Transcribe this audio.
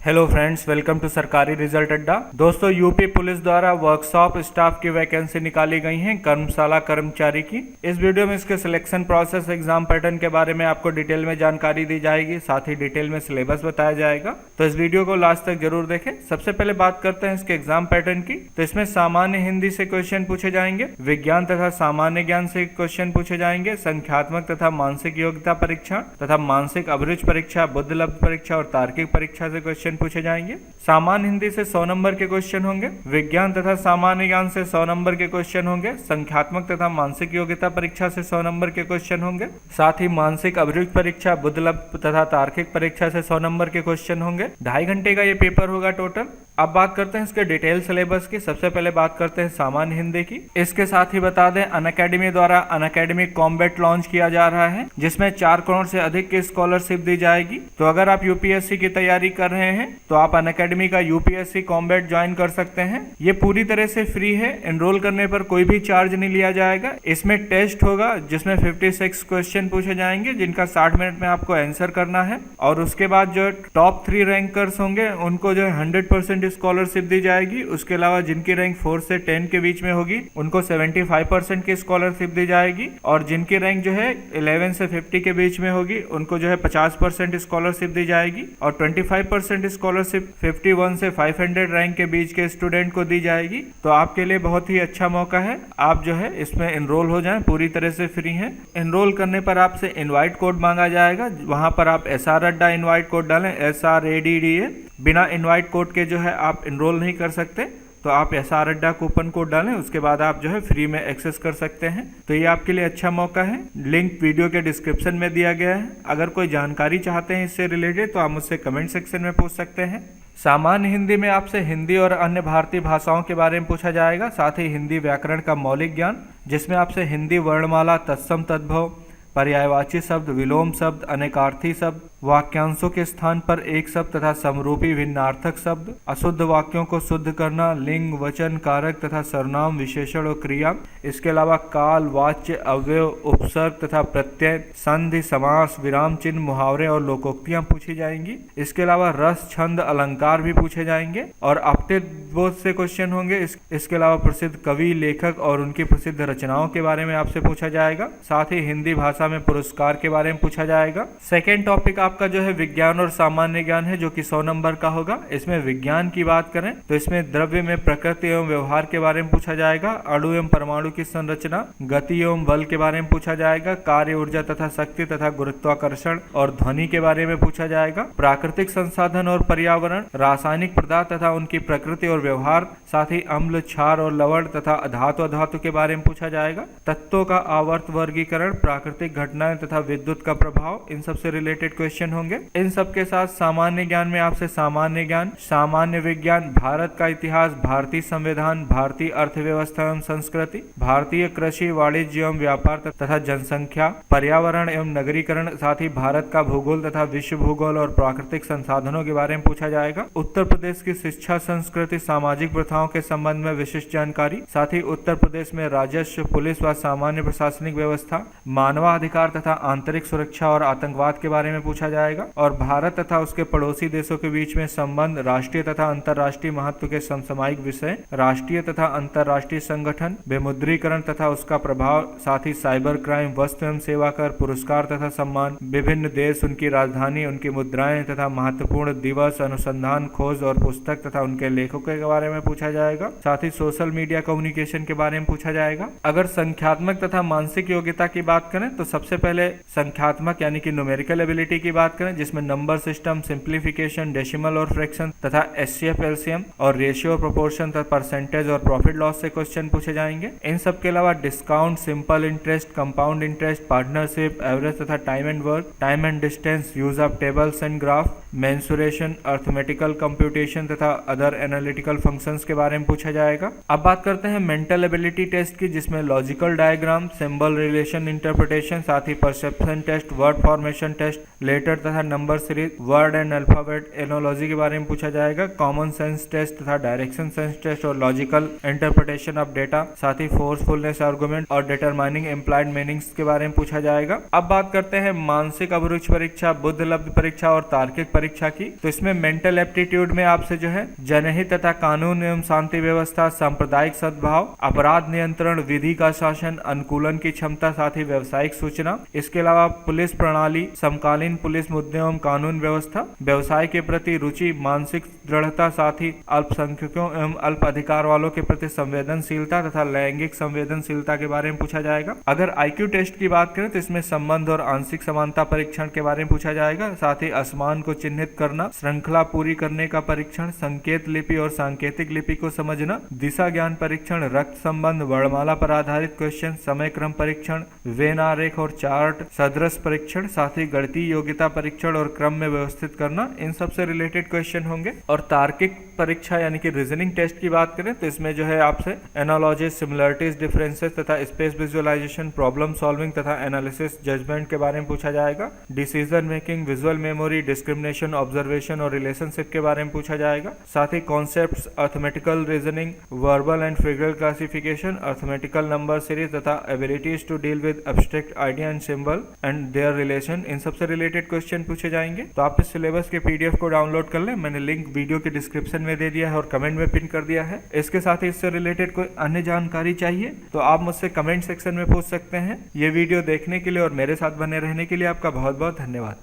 Hello friends, welcome to सरकारी result अड्डा। दोस्तों, यूपी पुलिस द्वारा वर्कशॉप स्टाफ की वैकेंसी निकाली गई है कर्मशाला कर्मचारी की। इस वीडियो में इसके सिलेक्शन प्रोसेस, एग्जाम पैटर्न के बारे में आपको डिटेल में जानकारी दी जाएगी, साथ ही डिटेल में सिलेबस बताया जाएगा। तो इस वीडियो को लास्ट तक जरूर देखें। सबसे पहले बात करते हैं इसके एग्जाम पैटर्न की। तो इसमें सामान्य हिंदी से क्वेश्चन पूछे जाएंगे, विज्ञान तथा सामान्य ज्ञान से क्वेश्चन पूछे जाएंगे, संख्यात्मक तथा मानसिक योग्यता परीक्षा तथा मानसिक अभिरुचि परीक्षा, बुद्धिलब्ध परीक्षा और तार्किक परीक्षा से क्वेश्चन पूछे जाएंगे। सामान्य हिंदी से 100 नंबर के क्वेश्चन होंगे, विज्ञान तथा सामान्य ज्ञान से 100 नंबर के क्वेश्चन होंगे, संख्यात्मक तथा मानसिक योग्यता परीक्षा से 100 नंबर के क्वेश्चन होंगे, साथ ही मानसिक अभिरुचि परीक्षा, बुद्धिलब्ध तथा तार्किक परीक्षा से 100 नंबर के क्वेश्चन होंगे। 2.5 घंटे का ये पेपर होगा टोटल। अब बात करते हैं इसके डिटेल सिलेबस की। सबसे पहले बात करते हैं सामान्य हिंदी की। इसके साथ ही बता दें, अनअकैडमी द्वारा अनअकैडमी कॉम्बैट लॉन्च किया जा रहा है, जिसमें 4 करोड़ से अधिक की स्कॉलरशिप दी जाएगी। तो अगर आप यूपीएससी की तैयारी कर रहे हैं तो आप अनअकैडमी का यूपीएससी कॉम्बैट ज्वाइन कर सकते हैं। ये पूरी तरह से फ्री है, एनरोल करने पर कोई भी चार्ज नहीं लिया जाएगा। इसमें टेस्ट होगा जिसमें 56 क्वेश्चन पूछे जाएंगे, जिनका 60 मिनट में आपको आंसर करना है। और उसके बाद जो टॉप 3 रैंकर्स होंगे उनको जो 100% स्कॉलरशिप दी जाएगी। उसके अलावा जिनकी रैंक 4 से 10 के बीच में होगी उनको 75% की स्कॉलरशिप दी जाएगी, और जिनकी रैंक जो है 11 से 50 के बीच में होगी उनको जो है 50% स्कॉलरशिप दी जाएगी, और 25% स्कॉलरशिप 51 से 500 रैंक के बीच के स्टूडेंट को दी जाएगी। तो आपके लिए बहुत ही अच्छा मौका है, आप जो है इसमें एनरोल हो जाएं, पूरी तरह से फ्री है। एनरोल करने पर आपसे इनवाइट कोड मांगा जाएगा, वहां पर आप SR अड्डा इनवाइट कोड डालें, SRADDA। बिना इनवाइट कोड के जो है आप एनरोल नहीं कर सकते, तो आप SR अड्डा कूपन कोड डालें, उसके बाद आप जो है फ्री में एक्सेस कर सकते हैं। तो ये आपके लिए अच्छा मौका है। लिंक वीडियो के डिस्क्रिप्शन में दिया गया है। अगर कोई जानकारी चाहते हैं इससे रिलेटेड तो आप मुझसे कमेंट सेक्शन में पूछ सकते हैं। सामान्य हिंदी में आपसे हिंदी और अन्य भारतीय भाषाओं के बारे में पूछा जाएगा, साथ ही हिंदी व्याकरण का मौलिक ज्ञान, जिसमें आपसे हिंदी वर्णमाला, तत्सम तद्भव, पर्यायवाची शब्द, विलोम शब्द, अनेकार्थी शब्द, वाक्यांशों के स्थान पर एक शब्द तथा समरूपी भिन्नार्थक शब्द, अशुद्ध वाक्यों को शुद्ध करना, लिंग, वचन, कारक तथा सर्वनाम, विशेषण और क्रिया। इसके अलावा काल, वाच्य, अव्यय, उपसर्ग तथा प्रत्यय, संधि, समास, विराम चिन्ह, मुहावरे और लोकोक्तियां पूछी जाएंगी। इसके अलावा रस, छंद, अलंकार भी पूछे जाएंगे, और अपठित बोध से क्वेश्चन होंगे। इसके अलावा प्रसिद्ध कवि, लेखक और उनकी प्रसिद्ध रचनाओं के बारे में आपसे पूछा जाएगा। साथ ही हिंदी भाषा में पुरस्कार के बारे में पूछा जाएगा। सेकेंड टॉपिक आपका जो है विज्ञान और सामान्य ज्ञान है, जो कि 100 नंबर का होगा। इसमें विज्ञान की बात करें तो इसमें द्रव्य में प्रकृति एवं व्यवहार के बारे में पूछा जाएगा, अणु एवं परमाणु की संरचना, गति एवं बल के बारे में पूछा जाएगा, कार्य, ऊर्जा तथा शक्ति तथा गुरुत्वाकर्षण और ध्वनि के बारे में पूछा जाएगा, प्राकृतिक संसाधन और पर्यावरण, रासायनिक पदार्थ तथा उनकी प्रकृति और व्यवहार, साथ ही अम्ल, क्षार और लवण तथा धातु अधातु के बारे में पूछा जाएगा, तत्वों का आवर्त वर्गीकरण, प्राकृतिक घटनाएं तथा विद्युत का प्रभाव, इन सब से रिलेटेड क्वेश्चन होंगे। इन सब के साथ सामान्य ज्ञान में आपसे सामान्य ज्ञान, सामान्य विज्ञान, भारत का इतिहास, भारतीय संविधान, भारतीय अर्थव्यवस्था एवं संस्कृति, भारतीय कृषि, वाणिज्य एवं व्यापार तथा जनसंख्या, पर्यावरण एवं नगरीकरण, साथ ही भारत का भूगोल तथा विश्व भूगोल और प्राकृतिक संसाधनों के बारे में पूछा जाएगा। उत्तर प्रदेश की शिक्षा, संस्कृति, सामाजिक प्रथाओं के संबंध में विशिष्ट जानकारी, साथ ही उत्तर प्रदेश में राजस्व, पुलिस व सामान्य प्रशासनिक व्यवस्था, मानवाधिकार तथा आंतरिक सुरक्षा और आतंकवाद के बारे में पूछा जाएगा, और भारत तथा उसके पड़ोसी देशों के बीच में संबंध, राष्ट्रीय तथा अंतर्राष्ट्रीय महत्व के समसामयिक विषय, राष्ट्रीय तथा अंतर्राष्ट्रीय संगठन, विमुद्रीकरण तथा उसका प्रभाव, साथ ही साइबर क्राइम, वस्तु एवं सेवा कर, पुरस्कार तथा सम्मान, विभिन्न देश, उनकी राजधानी, उनकी मुद्राएं तथा महत्वपूर्ण दिवस, अनुसंधान, खोज और पुस्तक तथा उनके लेखकों के बारे में पूछा जाएगा। साथ ही सोशल मीडिया कम्युनिकेशन के बारे में पूछा जाएगा। अगर संख्यात्मक तथा मानसिक योग्यता की बात करें तो सबसे पहले संख्यात्मक यानी कि न्यूमेरिकल एबिलिटी की बात करें, जिसमें नंबर सिस्टम, सिंप्लीफिकेशन, डेसिमल और फ्रैक्शन तथा HCF, LCM और रेशियो, प्रोपोर्शन तथा परसेंटेज और प्रॉफिट लॉस से क्वेश्चन पूछे जाएंगे। इन सब के अलावा discount, simple interest, compound interest, partnership, average तथा time and work, time and distance, use of tables and graph, mensuration, arithmetical computation तथा अदर एनालिटिकल फंक्शंस के बारे में पूछा जाएगा। अब बात करते हैं मेंटल एबिलिटी टेस्ट की, जिसमें logical diagram, symbol relation interpretation, साथ ही perception test, word formation test, letter तथा number series, word and alphabet analogy के बारे में पूछा जाएगा, कॉमन सेंस टेस्ट तथा डायरेक्शन सेंस टेस्ट और लॉजिकल इंटरप्रिटेशन ऑफ डेटा, साथ ही फोर्सफुलनेस आर्गुमेंट और डिटरमाइनिंग इम्प्लाइड मीनिंग्स के बारे में पूछा जाएगा। अब बात करते हैं मानसिक अभिरुचि परीक्षा, बुद्धिलब्ध परीक्षा और तार्किक परीक्षा परीक्षा की। तो इसमें मेंटल एप्टीट्यूड में आपसे जो है जनहित तथा कानून एवं शांति व्यवस्था, सांप्रदायिक सद्भाव, अपराध नियंत्रण, विधि का शासन, अनुकूलन की क्षमता, साथ ही व्यवसायिक सूचना। इसके अलावा पुलिस प्रणाली, समकालीन पुलिस मुद्दे एवं कानून व्यवस्था, व्यवसाय के प्रति रुचि, मानसिक दृढ़ता, साथ ही अल्पसंख्यकों एवं अल्प अधिकार वालों के प्रति संवेदनशीलता तथा लैंगिक संवेदनशीलता के बारे में पूछा जाएगा। अगर आईक्यू टेस्ट की बात करें तो इसमें संबंध और आंशिक समानता परीक्षण के बारे में पूछा जाएगा। साथ ही असमान को चिन्हित करना, श्रृंखला पूरी करने का परीक्षण, संकेत लिपि और सांकेतिक लिपि को समझना, दिशा ज्ञान परीक्षण, रक्त संबंध, वर्णमाला पर आधारित क्वेश्चन, समय क्रम परीक्षण, वेन आरेख और चार्ट, सदृश परीक्षण, साथ ही गणितीय योग्यता परीक्षण और क्रम में व्यवस्थित करना, इन सब से रिलेटेड क्वेश्चन होंगे। और तार्किक परीक्षा यानी कि रीजनिंग टेस्ट की बात करें तो इसमें जो है आपसे एनालॉजीज, सिमिलरिटीज, डिफरेंसेस तथा स्पेस विजुअलाइजेशन, प्रॉब्लम सॉल्विंग तथा एनालिसिस, जजमेंट के बारे में पूछा जाएगा। Decision making, visual memory, discrimination, observation और रिलेशनशिप के बारे में पूछा जाएगा। साथ ही concepts, arithmetical reasoning, verbal and figural classification, arithmetical number series तथा abilities to deal with abstract idea and symbol and their relation, इन सबसे रिलेटेड क्वेश्चन पूछे जाएंगे। तो आप इस सिलेबस के पीडीएफ को डाउनलोड कर लें, मैंने लिंक वीडियो के डिस्क्रिप्शन में दे दिया है और कमेंट में पिन कर दिया है। इसके साथ ही इससे रिलेटेड कोई अन्य जानकारी चाहिए तो आप मुझसे कमेंट सेक्शन में पूछ सकते हैं। ये वीडियो देखने के लिए और मेरे साथ बने रहने के लिए आपका बहुत बहुत धन्यवाद।